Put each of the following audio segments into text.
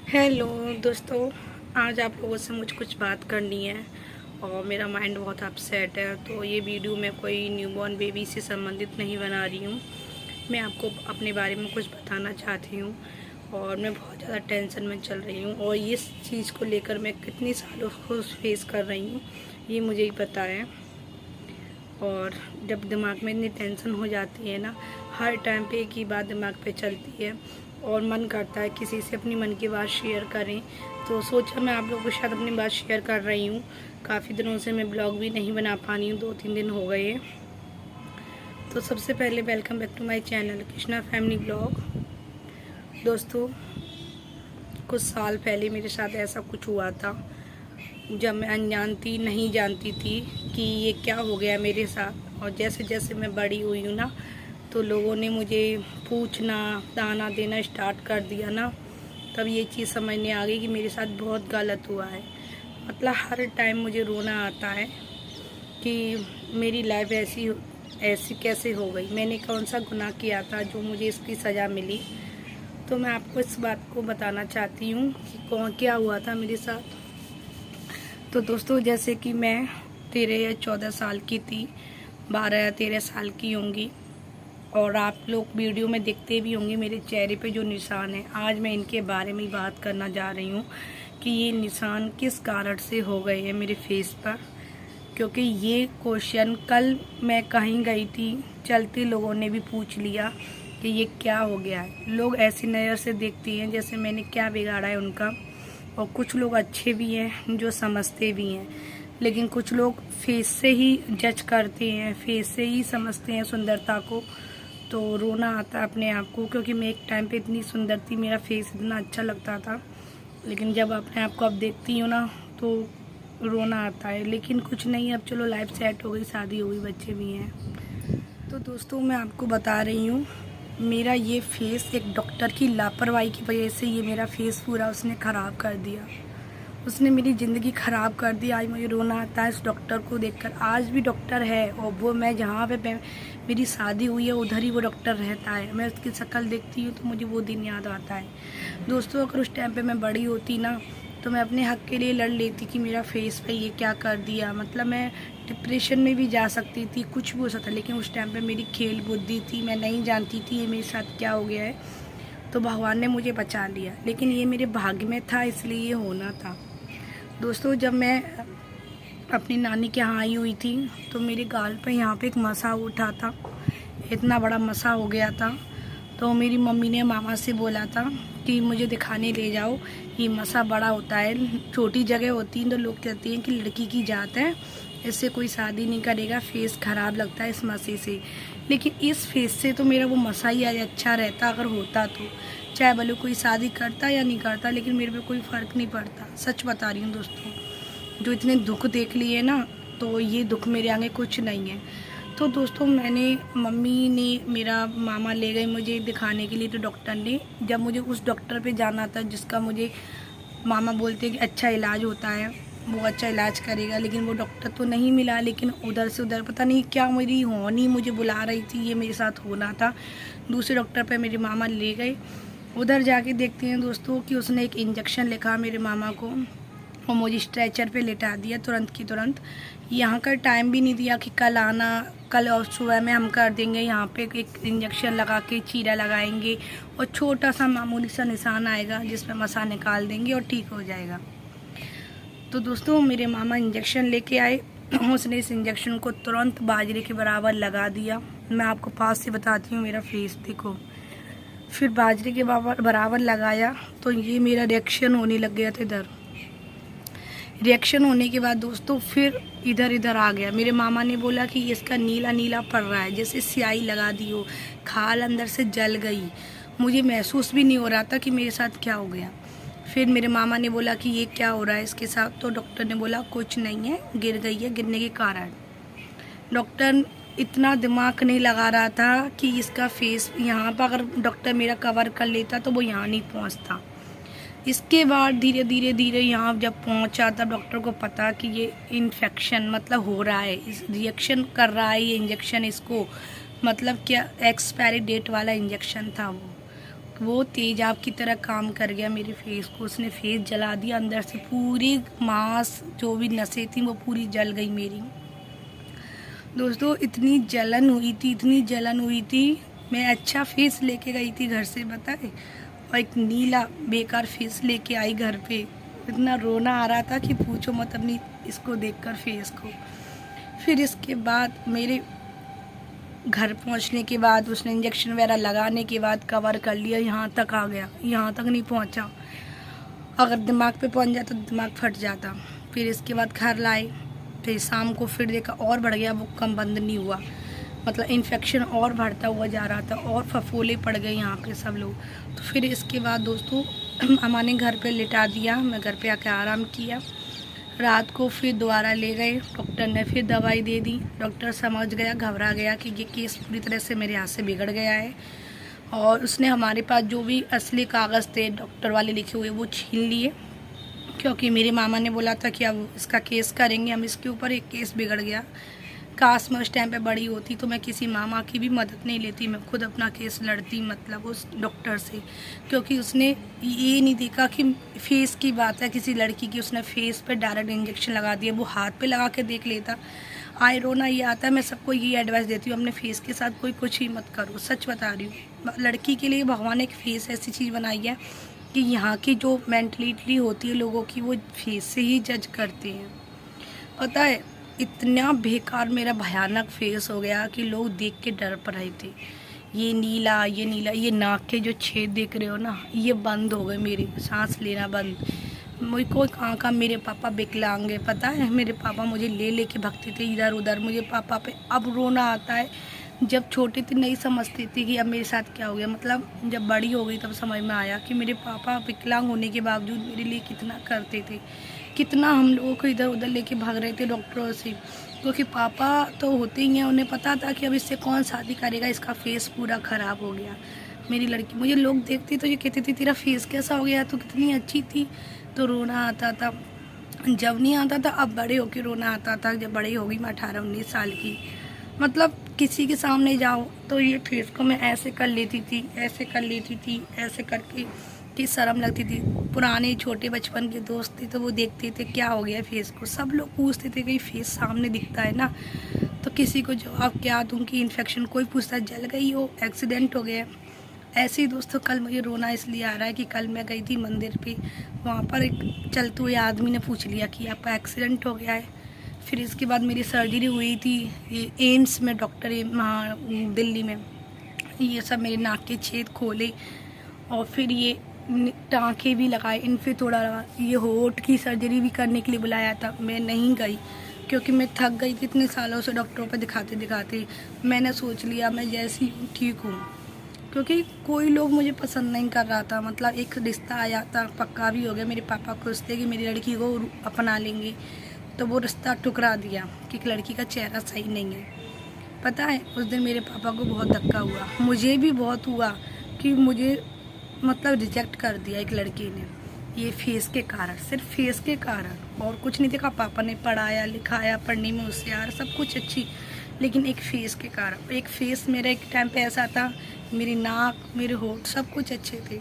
Hello दोस्तों, आज आप लोगों से मुझे कुछ बात करनी है और मेरा माइंड बहुत अपसेट है। तो ये वीडियो मैं कोई न्यूबॉर्न बेबी से संबंधित नहीं बना रही हूँ। मैं आपको अपने बारे में कुछ बताना चाहती हूँ और मैं बहुत ज़्यादा टेंशन में चल रही हूँ और इस चीज़ को लेकर मैं कितनी सालों को फेस कर रही हूँ ये मुझे ही पता है। और जब दिमाग में इतनी टेंशन हो जाती है ना, हर टाइम पे एक ही बात दिमाग पे चलती है और मन करता है किसी से अपनी मन की बात शेयर करें। तो सोचा मैं आप लोगों के साथ अपनी बात शेयर कर रही हूँ। काफ़ी दिनों से मैं ब्लॉग भी नहीं बना पा रही हूँ, 2-3 दिन हो गए हैं। तो सबसे पहले welcome back to my channel Krishna family blog. दोस्तों, कुछ साल पहले मेरे साथ ऐसा कुछ हुआ था जब मैं अनजान थी, नहीं जानती थी कि ये क्या हो गया मेरे साथ। और जैसे जैसे मैं बड़ी हुई हूँ ना, तो लोगों ने मुझे पूछना, ताना देना स्टार्ट कर दिया ना, तब ये चीज़ समझने आ गई कि मेरे साथ बहुत गलत हुआ है। मतलब हर टाइम मुझे रोना आता है कि मेरी लाइफ ऐसी ऐसी कैसे हो गई, मैंने कौन सा गुनाह किया था जो मुझे इसकी सज़ा मिली। तो मैं आपको इस बात को बताना चाहती हूँ कि कौन क्या हुआ था मेरे साथ। तो दोस्तों, जैसे कि मैं 13 या 14 साल की थी, 12 या 13 साल की होंगी, और आप लोग वीडियो में देखते भी होंगे मेरे चेहरे पे जो निशान है। आज मैं इनके बारे में बात करना जा रही हूँ कि ये निशान किस कारण से हो गए हैं मेरे फेस पर। क्योंकि ये क्वेश्चन कल मैं कहीं गई थी, चलते लोगों ने भी पूछ लिया कि ये क्या हो गया है। लोग ऐसी नज़र से देखते हैं जैसे मैंने क्या बिगाड़ा है उनका। और कुछ लोग अच्छे भी हैं जो समझते भी हैं, लेकिन कुछ लोग फेस से ही जज करते हैं, फेस से ही समझते हैं सुंदरता को। तो रोना आता है अपने आप को, क्योंकि मैं एक टाइम पे इतनी सुंदर थी, मेरा फेस इतना अच्छा लगता था, लेकिन जब अपने आप को अब देखती हूँ ना तो रोना आता है। लेकिन कुछ नहीं, अब चलो लाइफ सेट हो गई, शादी हो गई, बच्चे भी हैं। तो दोस्तों, मैं आपको बता रही हूँ, मेरा ये फेस एक डॉक्टर की लापरवाही की वजह से ये मेरा फेस पूरा उसने ख़राब कर दिया। उसने मेरी ज़िंदगी ख़राब कर दी। आज मुझे रोना आता है इस डॉक्टर को देखकर। आज भी डॉक्टर है और वो मैं जहाँ पे मेरी शादी हुई है उधर ही वो डॉक्टर रहता है। मैं उसकी शक्ल देखती हूँ तो मुझे वो दिन याद आता है। दोस्तों, अगर उस टाइम पे मैं बड़ी होती ना, तो मैं अपने हक़ के लिए लड़ लेती कि मेरा फेस पे ये क्या कर दिया। मतलब मैं डिप्रेशन में भी जा सकती थी, कुछ भी हो सकता, लेकिन उस टाइम पे मेरी खेल बुद्धि थी, मैं नहीं जानती थी ये मेरे साथ क्या हो गया है। तो भगवान ने मुझे बचा लिया, लेकिन ये मेरे भाग्य में था, इसलिए ये होना था। दोस्तों, जब मैं अपनी नानी के यहाँ आई हुई थी तो मेरे गाल पे यहाँ पे एक मसा उठा था, इतना बड़ा मसा हो गया था। तो मेरी मम्मी ने मामा से बोला था कि मुझे दिखाने ले जाओ, ये मसा बड़ा होता है, छोटी जगह होती है तो लोग कहते हैं कि लड़की की जात है, इससे कोई शादी नहीं करेगा, फेस ख़राब लगता है इस मसे से। लेकिन इस फेस से तो मेरा वो मसा ही अच्छा रहता अगर होता तो, चाहे भले कोई शादी करता या नहीं करता, लेकिन मेरे पे कोई फ़र्क नहीं पड़ता। सच बता रही हूँ दोस्तों, जो इतने दुख देख लिए ना, तो ये दुख मेरे आगे कुछ नहीं है। तो दोस्तों, मम्मी ने, मेरा मामा ले गए मुझे दिखाने के लिए। तो डॉक्टर ने, जब मुझे उस डॉक्टर पे जाना था जिसका मुझे मामा बोलते हैं कि अच्छा इलाज होता है, वो अच्छा इलाज करेगा, लेकिन वो डॉक्टर तो नहीं मिला। लेकिन उधर से उधर पता नहीं क्या मेरी होनी मुझे बुला रही थी, ये मेरे साथ होना था। दूसरे डॉक्टर पे मेरे मामा ले गए। उधर जाके देखते हैं दोस्तों कि उसने एक इंजेक्शन लिखा मेरे मामा को और मुझे स्ट्रेचर पे लेटा दिया तुरंत की तुरंत। यहाँ का टाइम भी नहीं दिया कि कल आना, कल और सुबह में हम कर देंगे, यहाँ पे एक इंजेक्शन लगा के चीरा लगाएंगे और छोटा सा मामूली सा निशान आएगा जिसमें मसा निकाल देंगे और ठीक हो जाएगा। तो दोस्तों, मेरे मामा इंजेक्शन लेके आए, उसने इस इंजेक्शन को तुरंत बाजरे के बराबर लगा दिया। मैं आपको पास से बताती हूँ, मेरा फेस देखो। फिर बाजरे के बराबर लगाया तो ये मेरा रिएक्शन होने लग गया था। इधर रिएक्शन होने के बाद दोस्तों फिर इधर इधर आ गया। मेरे मामा ने बोला कि इसका नीला नीला पड़ रहा है, जैसे स्याही लगा दी हो, खाल अंदर से जल गई। मुझे महसूस भी नहीं हो रहा था कि मेरे साथ क्या हो गया। फिर मेरे मामा ने बोला कि ये क्या हो रहा है इसके साथ। तो डॉक्टर ने बोला कुछ नहीं है, गिर गई है, गिरने के कारण। डॉक्टर इतना दिमाग नहीं लगा रहा था कि इसका फेस यहाँ पर अगर डॉक्टर मेरा कवर कर लेता तो वो यहाँ नहीं पहुँचता। इसके बाद धीरे धीरे धीरे यहाँ जब पहुँचा तब डॉक्टर को पता कि ये इन्फेक्शन मतलब हो रहा है, इस रिएक्शन कर रहा है ये इंजेक्शन इसको। मतलब क्या, एक्सपायरी डेट वाला इंजेक्शन था वो। वो तेजाब की तरह काम कर गया मेरे फेस को। उसने फेस जला दिया अंदर से, पूरी मांस जो भी नसें थी वो पूरी जल गई मेरी। दोस्तों इतनी जलन हुई थी, इतनी जलन हुई थी। मैं अच्छा फेस लेके गई थी घर से, बताए, और एक नीला बेकार फेस लेके आई घर पे। इतना रोना आ रहा था कि पूछो मत अपनी इसको देखकर फेस को। फिर इसके बाद मेरे घर पहुंचने के बाद उसने इंजेक्शन वगैरह लगाने के बाद कवर कर लिया, यहाँ तक आ गया, यहाँ तक नहीं पहुंचा। अगर दिमाग पे पहुंच जाता तो दिमाग फट जाता। फिर इसके बाद घर लाए, फिर शाम को फिर देखा और बढ़ गया, वो कम बंद नहीं हुआ, मतलब इन्फेक्शन और बढ़ता हुआ जा रहा था और फफोले पड़ गए यहाँ पे सब लोग। तो फिर इसके बाद दोस्तों हमारे घर पे लिटा दिया, मैं घर पे आके आराम किया। रात को फिर दोबारा ले गए, डॉक्टर ने फिर दवाई दे दी। डॉक्टर समझ गया, घबरा गया कि ये केस पूरी तरह से मेरे हाथ से बिगड़ गया है, और उसने हमारे पास जो भी असली कागज़ थे डॉक्टर वाले लिखे हुए वो छीन लिए, क्योंकि मेरे मामा ने बोला था कि अब इसका केस करेंगे हम इसके ऊपर। एक केस बिगड़ गया। काश मैं उस टाइम पे बड़ी होती तो मैं किसी मामा की भी मदद नहीं लेती, मैं खुद अपना केस लड़ती, मतलब उस डॉक्टर से, क्योंकि उसने ये नहीं देखा कि फेस की बात है किसी लड़की की, उसने फेस पे डायरेक्ट इंजेक्शन लगा दिया। वो हाथ पे लगा के देख लेता। आए रोना ये आता है। मैं सबको ये एडवाइस देती हूँ, अपने फेस के साथ कोई कुछ ही मत करो, सच बता रही हूँ। लड़की के लिए भगवान ने एक फेस ऐसी चीज़ बनाई है कि यहाँ की जो मेंटलिटी होती है लोगों की, वो फेस से ही जज करते हैं। पता है इतना बेकार मेरा भयानक फेस हो गया कि लोग देख के डर पड़ रहे थे। ये नीला, ये नाक के जो छेद देख रहे हो ना, ये बंद हो गए, मेरी सांस लेना बंद। मुझे कोई कहाँ मेरे पापा विकलांग है, पता है, मेरे पापा मुझे ले लेके भगते थे इधर उधर। मुझे पापा पे अब रोना आता है। जब छोटी थी नहीं समझती थी कि अब मेरे साथ क्या हो गया, मतलब जब बड़ी हो गई तब समझ में आया कि मेरे पापा विकलांग होने के बावजूद मेरे लिए कितना करते थे, कितना हम लोगों को इधर उधर लेके भाग रहे थे डॉक्टरों से। क्योंकि पापा तो होते ही हैं, उन्हें पता था कि अब इससे कौन शादी करेगा, इसका फेस पूरा ख़राब हो गया। मेरी लड़की, मुझे लोग देखते तो ये कहते थे तेरा फेस कैसा हो गया, तो कितनी अच्छी थी। तो रोना आता था, जब नहीं आता था, अब बड़े होकर रोना आता था। जब बड़ी हो गई मैं 18-19 साल की, मतलब किसी के सामने जाओ तो ये फेस को मैं ऐसे कर लेती थी, ऐसे कर लेती थी, ऐसे करके कि शर्म लगती थी। पुराने छोटे बचपन के दोस्त थे तो वो देखते थे क्या हो गया फेस को। सब लोग पूछते थे कि फेस सामने दिखता है ना, तो किसी को जवाब क्या दूँ कि इन्फेक्शन, कोई पूछता जल गई हो, एक्सीडेंट हो गया। ऐसे ही दोस्तों कल मुझे रोना इसलिए आ रहा है कि कल मैं गई थी मंदिर पे, वहाँ पर एक चलते हुए आदमी ने पूछ लिया कि आपका एक्सीडेंट हो गया है। फिर इसके बाद मेरी सर्जरी हुई थी ये एम्स में, डॉक्टर वहाँ दिल्ली में। ये सब मेरे नाक के छेद खोले और फिर ये टाँके भी लगाए, इनफे थोड़ा लगा। ये होंठ की सर्जरी भी करने के लिए बुलाया था, मैं नहीं गई क्योंकि मैं थक गई थी इतने सालों से डॉक्टरों पर दिखाते दिखाते। मैंने सोच लिया मैं जैसी हूँ ठीक हूँ, क्योंकि कोई लोग मुझे पसंद नहीं कर रहा था। मतलब एक रिश्ता आया था, पक्का भी हो गया, मेरे पापा खुश थे कि मेरी लड़की को अपना लेंगे, तो वो रिश्ता ठुकरा दिया कि लड़की का चेहरा सही नहीं है। पता है उस दिन मेरे पापा को बहुत धक्का हुआ, मुझे भी बहुत हुआ कि मुझे मतलब रिजेक्ट कर दिया एक लड़की ने, ये फेस के कारण, सिर्फ फेस के कारण, और कुछ नहीं देखा। पापा ने पढ़ाया लिखाया, पढ़ने में होशियार, सब कुछ अच्छी, लेकिन एक फेस के कारण। एक फेस मेरा एक टाइम पे ऐसा था, मेरी नाक, मेरे होंठ सब कुछ अच्छे थे,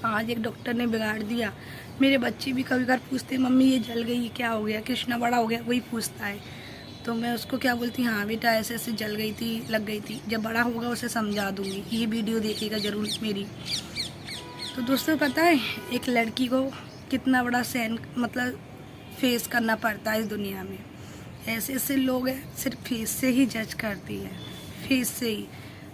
आज एक डॉक्टर ने बिगाड़ दिया। मेरे बच्चे भी कभी कभार पूछते मम्मी ये जल गई, क्या हो गया, कृष्णा बड़ा हो गया, वही पूछता है। तो मैं उसको क्या बोलती, हाँ बेटा ऐसे ऐसे जल गई थी, लग गई थी। जब बड़ा होगा उसे समझा दूँगी, ये वीडियो देखेगा ज़रूर मेरी। तो दोस्तों पता है एक लड़की को कितना बड़ा सहन मतलब फेस करना पड़ता है इस दुनिया में। ऐसे ऐसे लोग हैं, सिर्फ फेस से ही जज करती है, फेस से ही।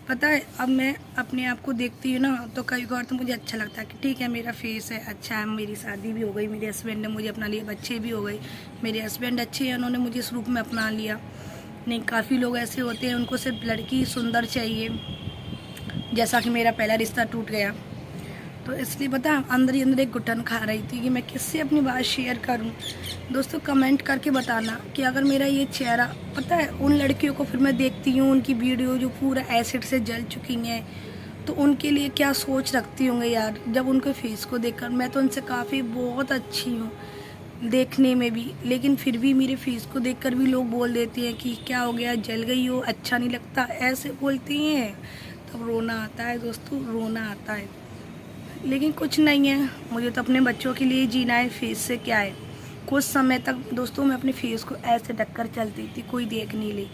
पता है अब मैं अपने आप को देखती हूँ ना, तो कई बार तो मुझे अच्छा लगता है कि ठीक है मेरा फेस है अच्छा है, मेरी शादी भी हो गई, मेरे हस्बैंड ने मुझे अपना लिया, बच्चे भी हो गए, मेरे हस्बैंड अच्छे हैं, उन्होंने मुझे इस रूप में अपना लिया। नहीं, काफ़ी लोग ऐसे होते हैं उनको सिर्फ लड़की सुंदर चाहिए, जैसा कि मेरा पहला रिश्ता टूट गया। तो इसलिए पता है अंदर ही अंदर एक घुटन खा रही थी कि मैं किससे अपनी बात शेयर करूं। दोस्तों कमेंट करके बताना कि अगर मेरा ये चेहरा, पता है उन लड़कियों को फिर मैं देखती हूँ उनकी वीडियो जो पूरा एसिड से जल चुकी हैं, तो उनके लिए क्या सोच रखती होंगे यार जब उनके फेस को देखकर। मैं तो उनसे काफ़ी बहुत अच्छी हूँ देखने में भी, लेकिन फिर भी मेरे फेस को देखकर भी लोग बोल देते हैं कि क्या हो गया, जल गई हो, अच्छा नहीं लगता, ऐसे बोलते हैं। तब रोना आता है दोस्तों, रोना आता है। लेकिन कुछ नहीं है, मुझे तो अपने बच्चों के लिए जीना है, फेस से क्या है। कुछ समय तक दोस्तों मैं अपने फेस को ऐसे ढककर चलती थी, कोई देख नहीं ले,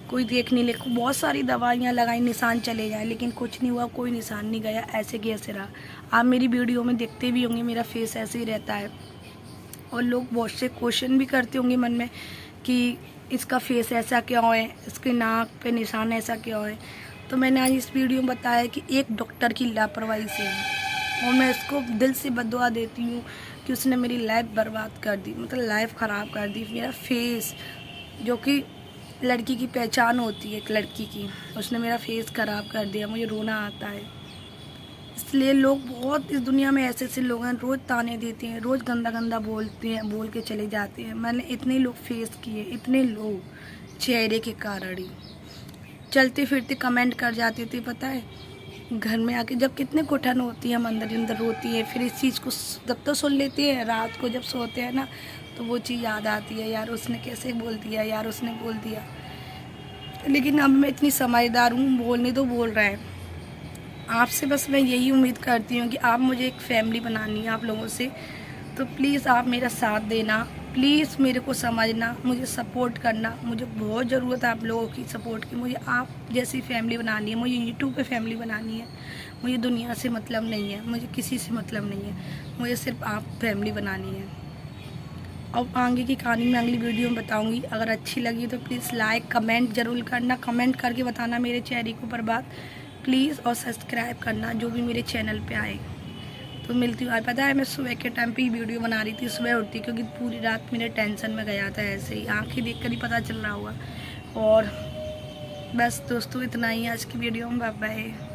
कोई देख नहीं ले। बहुत सारी दवाइयाँ लगाई, निशान चले जाए, लेकिन कुछ नहीं हुआ, कोई निशान नहीं गया, ऐसे की ऐसे रहा। आप मेरी वीडियो में देखते भी होंगे मेरा फेस ऐसे ही रहता है, और लोग बहुत से क्वेश्चन भी करते होंगे मन में कि इसका फेस ऐसा क्यों है, इसके नाक पे निशान ऐसा क्यों है। तो मैंने आज इस वीडियो में बताया कि एक डॉक्टर की लापरवाही से है, और मैं इसको दिल से बद्दुआ देती हूँ कि उसने मेरी लाइफ बर्बाद कर दी, मतलब लाइफ ख़राब कर दी। मेरा फेस जो कि लड़की की पहचान होती है, एक लड़की की, उसने मेरा फेस ख़राब कर दिया। मुझे रोना आता है, इसलिए लोग बहुत इस दुनिया में ऐसे ऐसे लोग हैं, रोज़ ताने देते हैं, रोज़ गंदा गंदा बोलते हैं, बोल के चले जाते हैं। मैंने इतने लोग फेस किए, इतने लोग चेहरे के कारण ही चलते फिरते कमेंट कर जाते थे, पता है। घर में आके जब कितने घुटन होती है, हम अंदर अंदर रोती है, फिर इस चीज़ को जब तो सुन लेते हैं, रात को जब सोते हैं ना, तो वो चीज़ याद आती है, यार उसने कैसे बोल दिया, यार उसने बोल दिया। लेकिन अब मैं इतनी समझदार हूँ, बोलने तो बोल रहा है। आपसे बस मैं यही उम्मीद करती हूँ कि आप मुझे एक फैमिली बनानी है आप लोगों से, तो प्लीज़ आप मेरा साथ देना, प्लीज़ मेरे को समझना, मुझे सपोर्ट करना। मुझे बहुत ज़रूरत है आप लोगों की सपोर्ट की। मुझे आप जैसी फैमिली बनानी है, मुझे यूट्यूब पे फैमिली बनानी है। मुझे दुनिया से मतलब नहीं है, मुझे किसी से मतलब नहीं है, मुझे सिर्फ आप फैमिली बनानी है। अब आगे की कहानी मैं अगली वीडियो में बताऊँगी। अगर अच्छी लगी तो प्लीज़ लाइक कमेंट ज़रूर करना, कमेंट करके बताना मेरे चेहरे को बर्बाद प्लीज़, और सब्सक्राइब करना जो भी मेरे चैनल पे आए। तो मिलती हूँ। पता है मैं सुबह के टाइम पे ही वीडियो बना रही थी, सुबह उठती, क्योंकि पूरी रात मेरे टेंशन में गया था, ऐसे ही आंखें देखकर ही पता चल रहा होगा। और बस दोस्तों इतना ही आज की वीडियो में, बाय बाय।